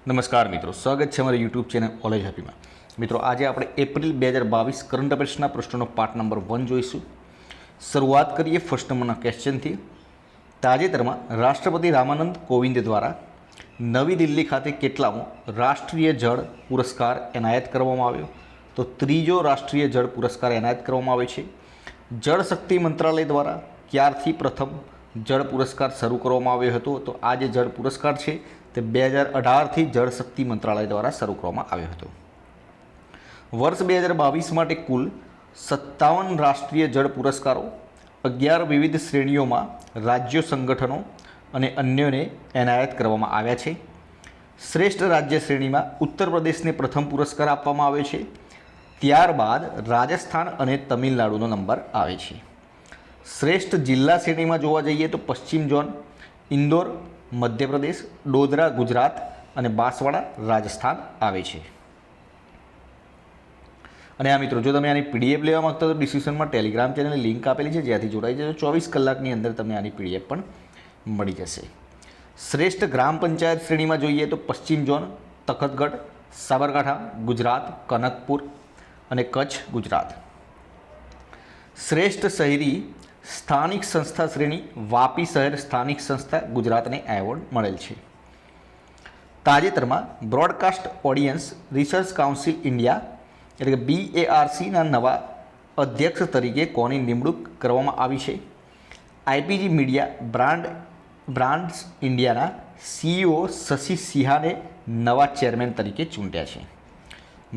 નમસ્કાર મિત્રો, સ્વાગત છે અમારી યુટ્યુબ ચેનલ ઓલેજ હેપીમાં. મિત્રો, આજે આપણે એપ્રિલ 2022 કરંટ અફેર્સના પ્રશ્નોનો પાર્ટ નંબર 1 જોઈશું. શરૂઆત કરીએ ફર્સ્ટ નંબરના ક્વેશ્ચનથી. તાજેતરમાં રાષ્ટ્રપતિ રામનાથ કોવિંદ દ્વારા નવી દિલ્હી ખાતે કેટલામો રાષ્ટ્રીય જળ પુરસ્કાર એનાયત કરવામાં આવ્યો? તો ત્રીજો રાષ્ટ્રીય જળ પુરસ્કાર એનાયત કરવામાં આવે છે. જળ શક્તિ મંત્રાલય દ્વારા ક્યારથી પ્રથમ જળ પુરસ્કાર શરૂ કરવામાં આવ્યો હતો? તો આ જે જળ પુરસ્કાર છે તે 2018થી જળ શક્તિ મંત્રાલય દ્વારા શરૂ કરવામાં આવ્યો હતો. વર્ષ 2022 માટે કુલ 57 રાષ્ટ્રીય જળ પુરસ્કારો 11 વિવિધ શ્રેણીઓમાં રાજ્યો, સંગઠનો અને અન્યોને એનાયત કરવામાં આવ્યા છે. શ્રેષ્ઠ રાજ્ય શ્રેણીમાં ઉત્તર પ્રદેશને પ્રથમ પુરસ્કાર આપવામાં આવ્યો છે. ત્યારબાદ રાજસ્થાન અને તમિલનાડુનો નંબર આવે છે. શ્રેષ્ઠ જિલ્લા શ્રેણીમાં જોવા જઈએ તો પશ્ચિમ ઝોન, ઇન્દોર મધ્યપ્રદેશ, ડોદરા ગુજરાત અને બાંસવાડા રાજસ્થાન આવે છે. અને આ મિત્રો, જો તમે આની પીડીએફ લેવા માંગતા હો તો ડિસ્ક્રિપ્શનમાં ટેલિગ્રામ ચેનલની લિંક આપેલી છે, જ્યાંથી જોડાઈ જજો. 24 કલાકની અંદર તમને આની પીડીએફ પણ મળી જશે. શ્રેષ્ઠ ગ્રામ પંચાયત શ્રેણીમાં જોઈએ તો પશ્ચિમ ઝોન, તખતગઢ, સાબરકાંઠા ગુજરાત, કનકપુર અને કચ્છ ગુજરાત. શ્રેષ્ઠ શહેરી સ્થાનિક સંસ્થા શ્રેણી વાપી શહેર સ્થાનિક સંસ્થા ગુજરાતને એવોર્ડ મળેલ છે. તાજેતરમાં broadcast audience research council India એટલે કે BARCના નવા અધ્યક્ષ તરીકે કોની નિમણૂક કરવામાં આવી છે? IPG મીડિયા બ્રાન્ડ્સ ઇન્ડિયાના CEO શશી સિંહાને નવા ચેરમેન તરીકે ચૂંટ્યા છે.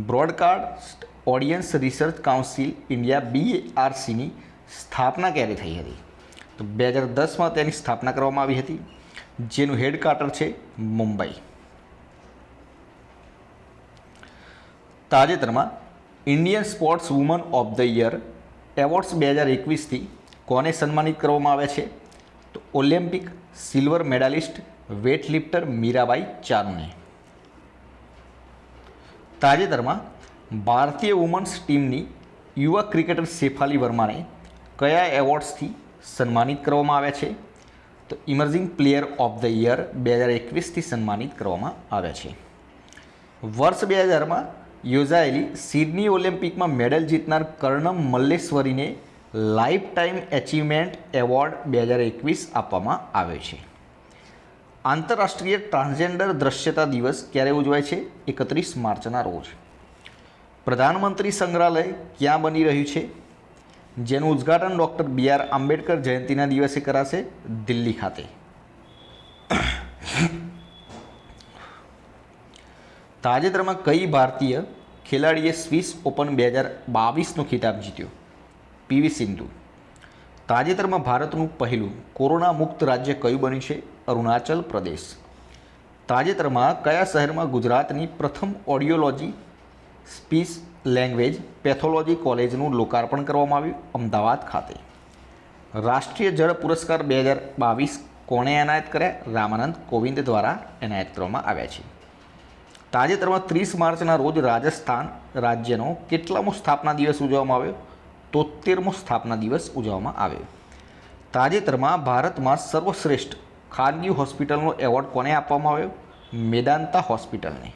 Broadcast audience research council India BARCની સ્થાપના ક્યારે થઈ હતી? તો 2010માં તેની સ્થાપના કરવામાં આવી હતી, જેનું હેડક્વાર્ટર છે મુંબઈ. તાજેતરમાં Indian sports woman of the year awards 2021થી કોને સન્માનિત કરવામાં આવ્યા છે? તો Olympic silver medalist weightlifter Mirabai ચાનુને. તાજેતરમાં ભારતીય વુમન્સ ટીમની યુવા ક્રિકેટર શેફાલી વર્માને કયા એવોર્ડ્સથી સન્માનિત કરવામાં આવ્યા છે? તો emerging player of the year 2021થી સન્માનિત કરવામાં આવ્યા છે. વર્ષ 2000માં યોજાયેલી સિડની ઓલિમ્પિકમાં મેડલ જીતનાર કર્ણમ મલ્લેશ્વરીને લાઈફ ટાઈમ એચિવમેન્ટ એવોર્ડ 2021 આપવામાં આવ્યો છે. આંતરરાષ્ટ્રીય ટ્રાન્સજેન્ડર દ્રશ્યતા દિવસ ક્યારે ઉજવાય છે? 31 માર્ચના રોજ. પ્રધાનમંત્રી સંગ્રહાલય ક્યાં બની રહ્યું છે? જેનું ઉદ્ઘાટન ડૉક્ટર BR આંબેડકર જયંતિના દિવસે કરાશે દિલ્હી ખાતે. તાજેતરમાં કઈ ભારતીય ખેલાડીએ સ્વિસ ઓપન 2022નો ખિતાબ જીત્યો? PV સિંધુ. તાજેતરમાં ભારતનું પહેલું કોરોના મુક્ત રાજ્ય કયું બન્યું છે? અરુણાચલ પ્રદેશ. તાજેતરમાં કયા શહેરમાં ગુજરાતની પ્રથમ ઓડિયોલોજી સ્પીચ લેંગ્વેજ પેથોલોજી કોલેજનું લોકાર્પણ કરવામાં આવ્યું? અમદાવાદ ખાતે. રાષ્ટ્રીય જળ પુરસ્કાર 2022 કોણે એનાયત કર્યા? રામનાથ કોવિંદ દ્વારા એનાયત કરવામાં આવ્યા છે. તાજેતરમાં 30 માર્ચના રોજ રાજસ્થાન રાજ્યનો કેટલામો સ્થાપના દિવસ ઉજવવામાં આવ્યો? 73મો સ્થાપના દિવસ ઉજવવામાં આવ્યો. તાજેતરમાં ભારતમાં સર્વશ્રેષ્ઠ ખાનગી હોસ્પિટલનો એવોર્ડ કોને આપવામાં આવ્યો? મેદાંતા હોસ્પિટલને.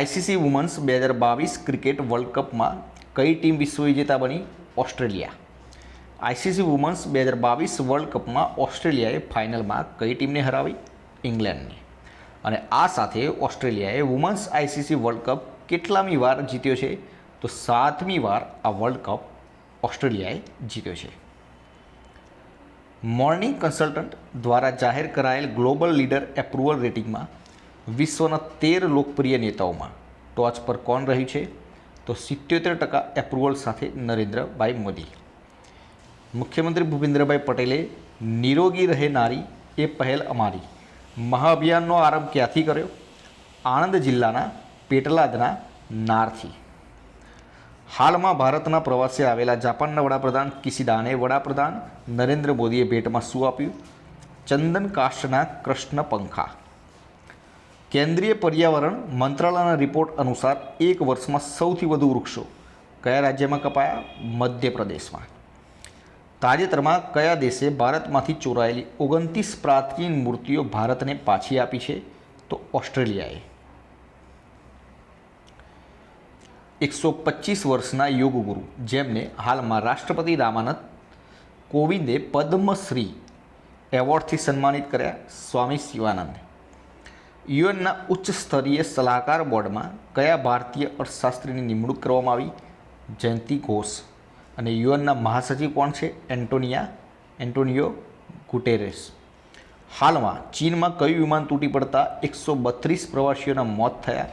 ICC વુમન્સ 2022 ક્રિકેટ વર્લ્ડ કપમાં કઈ ટીમ વિશ્વ વિજેતા બની? ઓસ્ટ્રેલિયા. ICC વુમન્સ 2022 વર્લ્ડ કપમાં ઓસ્ટ્રેલિયાએ ફાઇનલમાં કઈ ટીમને હરાવી? ઇંગ્લેન્ડને. અને આ સાથે ઓસ્ટ્રેલિયાએ વુમન્સ ICC વર્લ્ડ કપ કેટલામી વાર જીત્યો છે? તો 7મી વાર આ વર્લ્ડ કપ ઓસ્ટ્રેલિયાએ જીત્યો છે. મોર્નિંગ કન્સલ્ટન્ટ દ્વારા જાહેર કરાયેલ ગ્લોબલ લીડર એપ્રુવલ રેટિંગમાં વિશ્વના 13 લોકપ્રિય નેતાઓમાં ટોચ પર કોણ રહ્યું છે? તો 77% એપ્રુવલ સાથે નરેન્દ્રભાઈ મોદી. મુખ્યમંત્રી ભૂપેન્દ્રભાઈ પટેલે નિરોગી રહે નારી એ પહેલ અમારી મહાઅભિયાનનો આરંભ ક્યાંથી કર્યો? આણંદ જિલ્લાના પેટલાદના નારથી. હાલમાં ભારતના પ્રવાસે આવેલા જાપાનના વડાપ્રધાન કિશિદાને વડાપ્રધાન નરેન્દ્ર મોદીએ ભેટમાં શું આપ્યું? ચંદન કાષ્ઠના કૃષ્ણ પંખા. કેન્દ્રીય પર્યાવરણ મંત્રાલયના રિપોર્ટ અનુસાર એક વર્ષમાં સૌથી વધુ વૃક્ષો કયા રાજ્યમાં કપાયા? મધ્યપ્રદેશમાં. તાજેતરમાં કયા દેશે ભારતમાંથી ચોરાયેલી 29 પ્રાચીન મૂર્તિઓ ભારતને પાછી આપી છે? તો ઓસ્ટ્રેલિયાએ. 125 વર્ષના યોગગુરુ જેમને હાલમાં રાષ્ટ્રપતિ રામનાથ કોવિંદે પદ્મશ્રી એવોર્ડથી સન્માનિત કર્યા, સ્વામી શિવાનંદ. યુએનના ઉચ્ચ સ્તરીય સલાહકાર બોર્ડમાં કયા ભારતીય અર્થશાસ્ત્રીની નિમણૂક કરવામાં આવી? જયંતિ ઘોષ. અને યુએનના મહાસચિવ કોણ છે? Antonio Guterres. હાલમાં ચીનમાં કયું વિમાન તૂટી પડતા 132 પ્રવાસીઓના મોત થયા?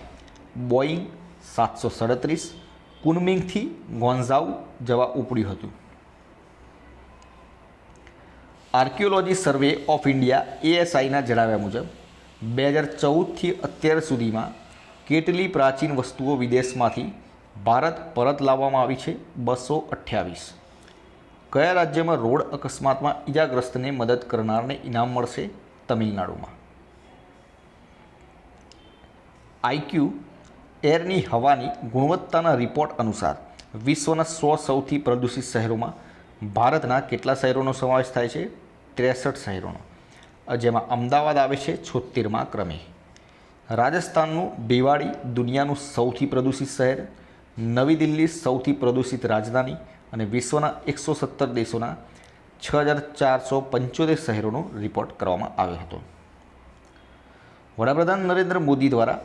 બોઈંગ 737 કુનમિંગથી ગ્વાન્ઝાઉ જવા ઉપડ્યું હતું. આર્કિયોલોજી સર્વે ઓફ ઇન્ડિયા ASIના જણાવ્યા મુજબ 2014થી અત્યાર સુધીમાં કેટલી પ્રાચીન વસ્તુઓ વિદેશમાંથી ભારત પરત લાવવામાં આવી છે? 228. કયા રાજ્યમાં રોડ અકસ્માતમાં ઈજાગ્રસ્તને મદદ કરનારને ઇનામ મળશે? તમિલનાડુમાં. IQ એરની હવાની ગુણવત્તાના રિપોર્ટ અનુસાર વિશ્વના 100 સૌથી પ્રદૂષિત શહેરોમાં ભારતના કેટલા શહેરોનો સમાવેશ થાય છે? 63 શહેરોનો, જેમાં અમદાવાદ આવે છે 76મા ક્રમે. રાજસ્થાનનું ભિવાડી દુનિયાનું સૌથી પ્રદૂષિત શહેર, નવી દિલ્હી સૌથી પ્રદૂષિત રાજધાની અને વિશ્વના 117 દેશોના 6475 શહેરોનો રિપોર્ટ કરવામાં આવ્યો હતો. વડાપ્રધાન નરેન્દ્ર મોદી દ્વારા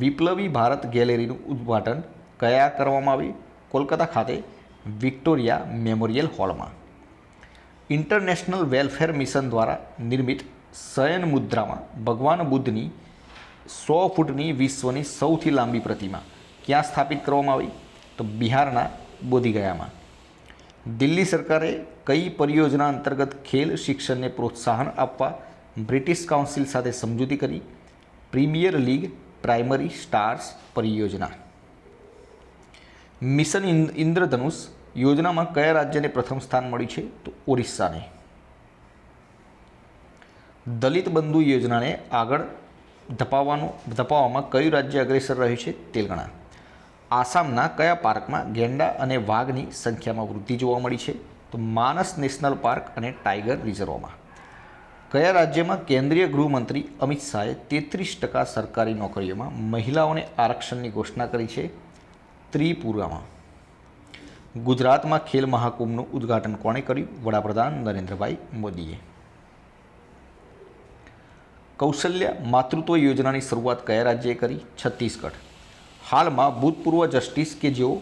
વિપ્લવી ભારત ગેલેરીનું ઉદ્ઘાટન કયા કરવામાં આવ્યું? કોલકાતા ખાતે વિક્ટોરિયા મેમોરિયલ હોલમાં. ઇન્ટરનેશનલ વેલફેર મિશન દ્વારા નિર્મિત શયન મુદ્રામાં ભગવાન બુદ્ધની 100 ફૂટની વિશ્વની સૌથી લાંબી પ્રતિમા ક્યાં સ્થાપિત કરવામાં આવી? તો બિહારના બોધગયામાં. દિલ્હી સરકારે કઈ પરિયોજના અંતર્ગત ખેલ શિક્ષણને પ્રોત્સાહન આપવા બ્રિટિશ કાઉન્સિલ સાથે સમજૂતી કરી? પ્રીમિયર લીગ પ્રાઇમરી સ્ટાર્સ પરિયોજના. મિશન ઇન્દ્રધનુષ યોજનામાં કયા રાજ્યને પ્રથમ સ્થાન મળ્યું છે? તો ઓરિસ્સાને. દલિત બંધુ યોજનાને આગળ ધપાવવામાં કયું રાજ્ય અગ્રેસર રહ્યું છે? તેલંગાણા. આસામના કયા પાર્કમાં ગેંડા અને વાઘની સંખ્યામાં વૃદ્ધિ જોવા મળી છે? તો માનસ નેશનલ પાર્ક અને ટાઈગર રિઝર્વમાં. કયા રાજ્યમાં કેન્દ્રીય ગૃહમંત્રી અમિત શાહે 33% સરકારી નોકરીઓમાં મહિલાઓને આરક્ષણની ઘોષણા કરી છે? ત્રિપુરામાં. ગુજરાતમાં ખેલ મહાકુંભનું ઉદ્ઘાટન કોણે કર્યું? વડાપ્રધાન નરેન્દ્રભાઈ મોદીએ. કૌશલ્ય માતૃત્વ યોજનાની શરૂઆત કયા રાજ્યએ કરી? છત્તીસગઢ. હાલમાં ભૂતપૂર્વ જસ્ટિસ કે જેઓ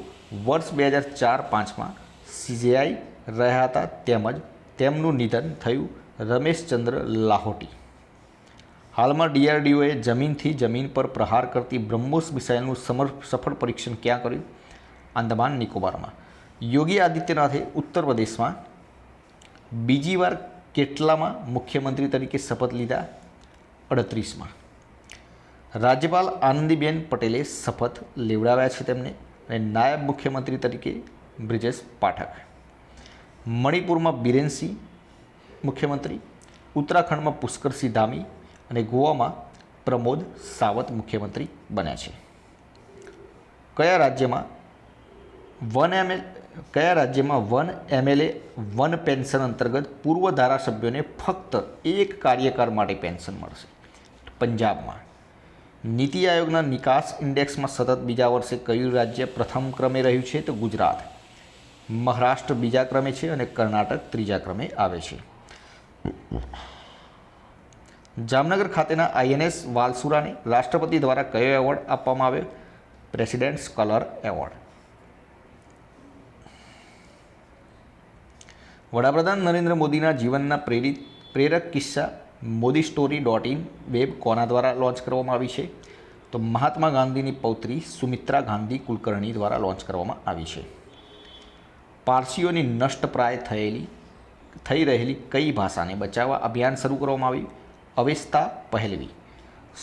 વર્ષ 2004-5માં CJI રહ્યા હતા તેમજ તેમનું નિધન થયું, રમેશચંદ્ર લાહોટી. હાલમાં DRDOએ જમીનથી જમીન પર પ્રહાર કરતી બ્રહ્મોસ મિસાઇલનું સફળ પરીક્ષણ ક્યાં કર્યું? આંદામાન નિકોબારમાં. યોગી આદિત્યનાથે ઉત્તર પ્રદેશમાં બીજી વાર કેટલામાં મુખ્યમંત્રી તરીકે શપથ લીધા? 38માં. રાજ્યપાલ આનંદીબેન પટેલે શપથ લેવડાવ્યા છે તેમને, અને નાયબ મુખ્યમંત્રી તરીકે બ્રિજેશ પાઠક. મણિપુરમાં બિરેનસિંહ મુખ્યમંત્રી, ઉત્તરાખંડમાં પુષ્કરસિંહ ધામી અને ગોવામાં પ્રમોદ સાવંત મુખ્યમંત્રી બન્યા છે. કયા રાજ્યમાં વન MLA વન પેન્શન અંતર્ગત પૂર્વ ધારાસભ્યોને ફક્ત એક કાર્યકાળ માટે પેન્શન મળશે? પંજાબમાં. નીતિ આયોગના નિકાસ ઇન્ડેક્સમાં સતત બીજા વર્ષે કયું રાજ્ય પ્રથમ ક્રમે રહ્યું છે? તો ગુજરાત. મહારાષ્ટ્ર બીજા ક્રમે છે અને કર્ણાટક ત્રીજા ક્રમે આવે છે. જામનગર ખાતેના INS વાલસુરાને રાષ્ટ્રપતિ દ્વારા કયો એવોર્ડ આપવામાં આવ્યો? Presidents colour award. વડાપ્રધાન નરેન્દ્ર મોદીના જીવનના પ્રેરક કિસ્સા ModiStory.in વેબ કોના દ્વારા લોન્ચ કરવામાં આવી છે? તો મહાત્મા ગાંધીની પૌત્રી સુમિત્રા ગાંધી કુલકર્ણી દ્વારા લોન્ચ કરવામાં આવી છે. પારસીઓની નષ્ટપ્રાય થઈ રહેલી કઈ ભાષાને બચાવવા અભિયાન શરૂ કરવામાં આવ્યું? અવેસ્તા પહેલવી.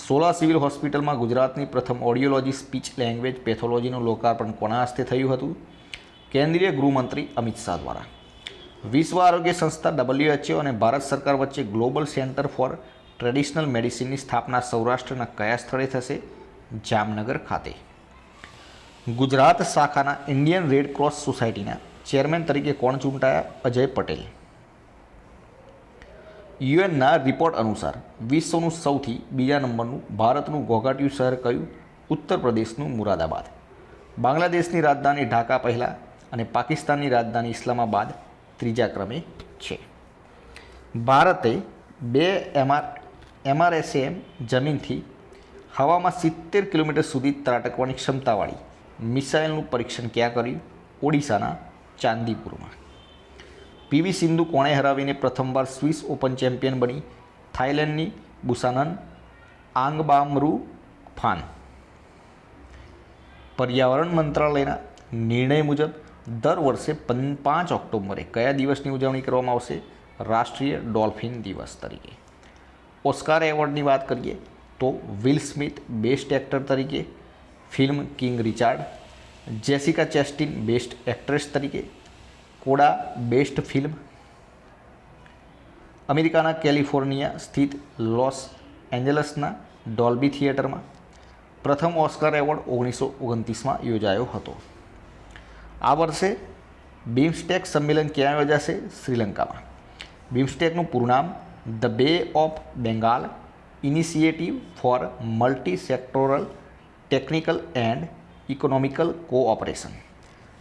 સોલા સિવિલ હોસ્પિટલમાં ગુજરાતની પ્રથમ ઓડિયોલોજી સ્પીચ લેંગ્વેજ પેથોલોજીનું લોકાર્પણ કોના હસ્તે થયું હતું? કેન્દ્રીય ગૃહમંત્રી અમિત શાહ દ્વારા. વિશ્વ આરોગ્ય સંસ્થા WHO અને ભારત સરકાર વચ્ચે ગ્લોબલ સેન્ટર ફોર ટ્રેડિશનલ મેડિસિનની સ્થાપના સૌરાષ્ટ્રના કયા સ્થળે થશે? જામનગર ખાતે. ગુજરાત શાખાના ઇન્ડિયન રેડ ક્રોસ સોસાયટીના ચેરમેન તરીકે કોણ ચૂંટાયા? અજય પટેલ. યુએનના રિપોર્ટ અનુસાર વિશ્વનું સૌથી બીજા નંબરનું ભારતનું ઘોઘાટિયું શહેર કયું? ઉત્તર પ્રદેશનું મુરાદાબાદ. બાંગ્લાદેશની રાજધાની ઢાકા પહેલાં અને પાકિસ્તાનની રાજધાની ઇસ્લામાબાદ ત્રીજા ક્રમે છે. ભારતે 2 MRSAM જમીનથી હવામાં 70 કિલોમીટર સુધી ત્રાટકવાની ક્ષમતાવાળી મિસાઇલનું પરીક્ષણ ક્યાં કર્યું? ઓડિશાના ચાંદીપુરમાં. પીવી સિંધુ કોણે હરાવીને પ્રથમવાર સ્વિસ ઓપન ચેમ્પિયન બની? થાઇલેન્ડની બુસાનન આંગબામરૂફાન. પર્યાવરણ મંત્રાલયના નિર્ણય મુજબ દર વર્ષે 5 ઓક્ટોબરે કયા દિવસની ઉજવણી કરવામાં આવશે? રાષ્ટ્રીય ડોલ્ફિન દિવસ તરીકે. ઓસ્કાર એવોર્ડની વાત કરીએ તો વિલ સ્મિથ બેસ્ટ એક્ટર તરીકે, film King Richard, Jessica Chastain best actress તરીકે, કોડા બેસ્ટ ફિલ્મ. અમેરિકાના કેલિફોર્નિયા સ્થિત લોસ એન્જલસના ડોલ્બી થિયેટરમાં પ્રથમ ઓસ્કાર એવોર્ડ 1929માં યોજાયો હતો. આ વર્ષે બિમસ્ટેક સંમેલન ક્યાં યોજાશે? શ્રીલંકામાં. બિમસ્ટેકનું પૂરું નામ ધ બે of Bengal initiative four multi sectoral technical and economical cooperation.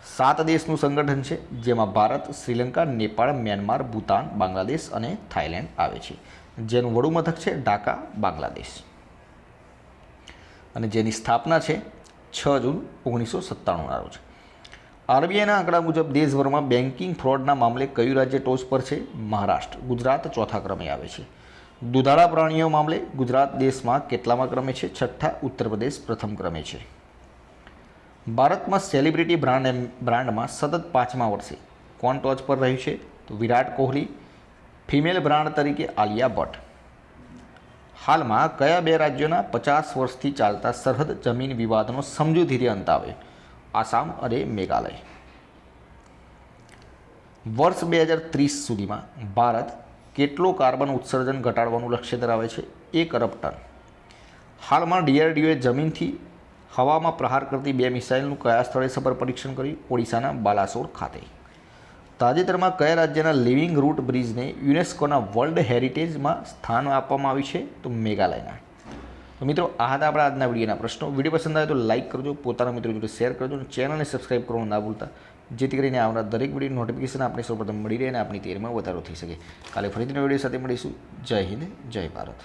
7 દેશનું સંગઠન છે જેમાં ભારત, શ્રીલંકા, નેપાળ, મ્યાનમાર, ભૂતાન, બાંગ્લાદેશ અને થાઇલેન્ડ આવે છે, જેનું વડું મથક છે ઢાકા, બાંગ્લાદેશ, અને જેની સ્થાપના છે 6 જૂન 1997ના રોજ. આરબીઆઈના આંકડા મુજબ દેશભરમાં બેન્કિંગ ફ્રોડના મામલે કયું રાજ્ય ટોચ પર છે? મહારાષ્ટ્ર. ગુજરાત ચોથા ક્રમે આવે છે. દુધાળા પ્રાણીઓ મામલે ગુજરાત દેશમાં કેટલામા ક્રમે છે? 6ઠ્ઠા. ઉત્તર પ્રદેશ પ્રથમ ક્રમે છે. ભારતમાં સેલિબ્રિટી બ્રાન્ડમાં સતત 5મા વર્ષે કોણ ટોચ પર રહ્યું છે? તો વિરાટ કોહલી. ફિમેલ બ્રાન્ડ તરીકે આલિયા ભટ્ટ. હાલમાં કયા 2 રાજ્યોના 50 વર્ષથી ચાલતા સરહદ જમીન વિવાદનો સમજૂતીથી અંત આવે? આસામ અને મેઘાલય. વર્ષ 2030 સુધીમાં ભારત કેટલો કાર્બન ઉત્સર્જન ઘટાડવાનું લક્ષ્ય ધરાવે છે? 1 અરબ ટન. હાલમાં DRDOએ જમીનથી હવામાં પ્રહાર કરતી 2 મિસાઇલનું કયા સ્થળે સફળ પરીક્ષણ કર્યું? ઓડિશાના બાલાસોર ખાતે. તાજેતરમાં કયા રાજ્યના લિવિંગ રૂટ બ્રિજને યુનેસ્કોના વર્લ્ડ હેરિટેજમાં સ્થાન આપવામાં આવ્યું છે? તો મેઘાલયના. તો મિત્રો, આ હતા આપણા આજના વિડીયોના પ્રશ્નો. વિડીયો પસંદ આવે તો લાઇક કરજો, પોતાના મિત્રો જોડે શેર કરજો અને ચેનલને સબસ્ક્રાઈબ કરવાનું ના ભૂલતા, જેથી કરીને આવનાર દરેક વિડીયો નોટિફિકેશન આપણે સૌપ્રથમ મળી રહે અને આપણી તૈયારીમાં વધારો થઈ શકે. કાલે ફરીથી નવા વિડીયો સાથે મળીશું. જય હિન્દ, જય ભારત.